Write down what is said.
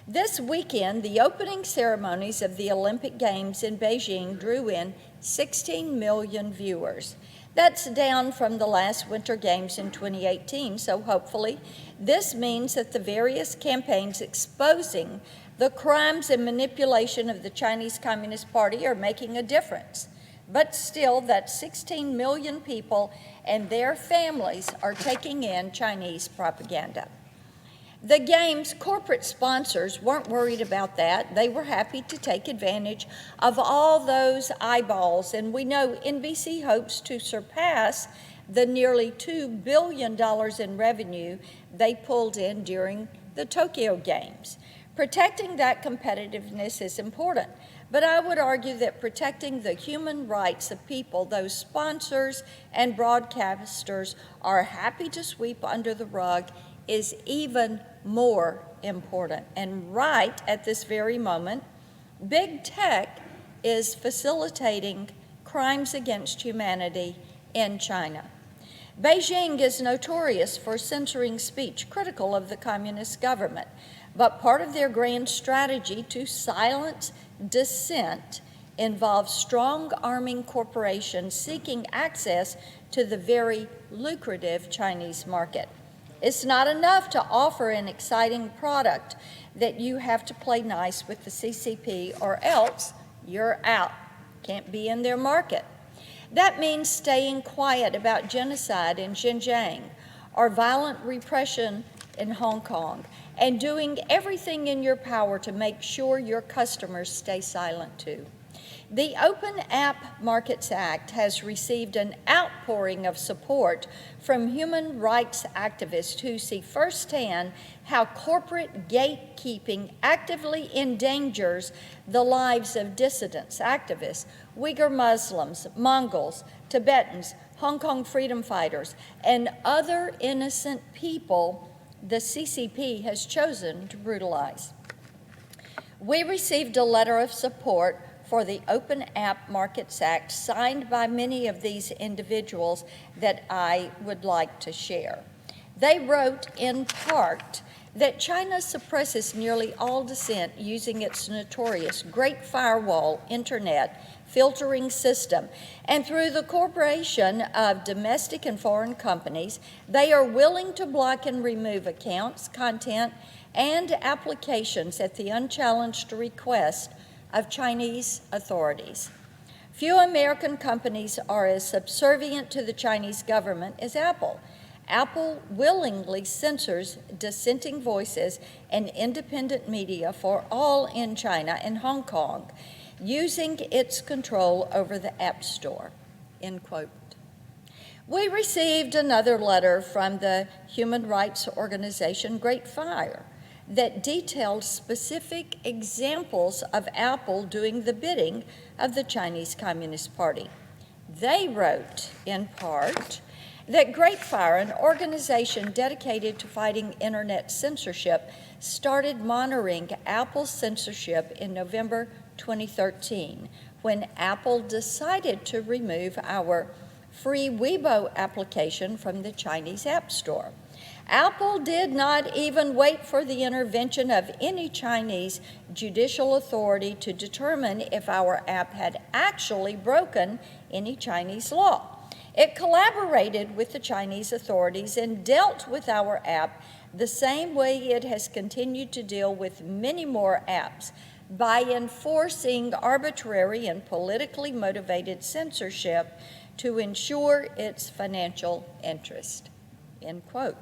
This weekend, the opening ceremonies of the Olympic Games in Beijing drew in 16 million viewers. That's down from the last Winter Games in 2018, so hopefully this means that the various campaigns exposing the crimes and manipulation of the Chinese Communist Party are making a difference. But still, that 16 million people and their families are taking in Chinese propaganda. The Games' corporate sponsors weren't worried about that. They were happy to take advantage of all those eyeballs, and we know NBC hopes to surpass the nearly $2 billion in revenue they pulled in during the Tokyo Games. Protecting that competitiveness is important, but I would argue that protecting the human rights of people those sponsors and broadcasters are happy to sweep under the rug is even more important. And right at this very moment, big tech is facilitating crimes against humanity in China. Beijing is notorious for censoring speech critical of the communist government, but part of their grand strategy to silence dissent involves strong-arming corporations seeking access to the very lucrative Chinese market. It's not enough to offer an exciting product that you have to play nice with the CCP or else you're out. Can't be in their market. That means staying quiet about genocide in Xinjiang or violent repression in Hong Kong and doing everything in your power to make sure your customers stay silent too. The Open App Markets Act has received an outpouring of support from human rights activists who see firsthand how corporate gatekeeping actively endangers the lives of dissidents, activists, Uyghur Muslims, Mongols, Tibetans, Hong Kong freedom fighters, and other innocent people the CCP has chosen to brutalize. We received a letter of support for the Open App Markets Act signed by many of these individuals that I would like to share. They wrote in part that China suppresses nearly all dissent using its notorious Great Firewall internet filtering system, and through the cooperation of domestic and foreign companies, they are willing to block and remove accounts, content, and applications at the unchallenged request of Chinese authorities. Few American companies are as subservient to the Chinese government as Apple. Apple willingly censors dissenting voices and independent media for all in China and Hong Kong, using its control over the App Store, end quote. We received another letter from the human rights organization Great Fire that detailed specific examples of Apple doing the bidding of the Chinese Communist Party. They wrote, in part, that Great Fire, an organization dedicated to fighting internet censorship, started monitoring Apple's censorship in November 2013, when Apple decided to remove our free Weibo application from the Chinese App Store. Apple did not even wait for the intervention of any Chinese judicial authority to determine if our app had actually broken any Chinese law. It collaborated with the Chinese authorities and dealt with our app the same way it has continued to deal with many more apps, by enforcing arbitrary and politically motivated censorship to ensure its financial interest, end quote.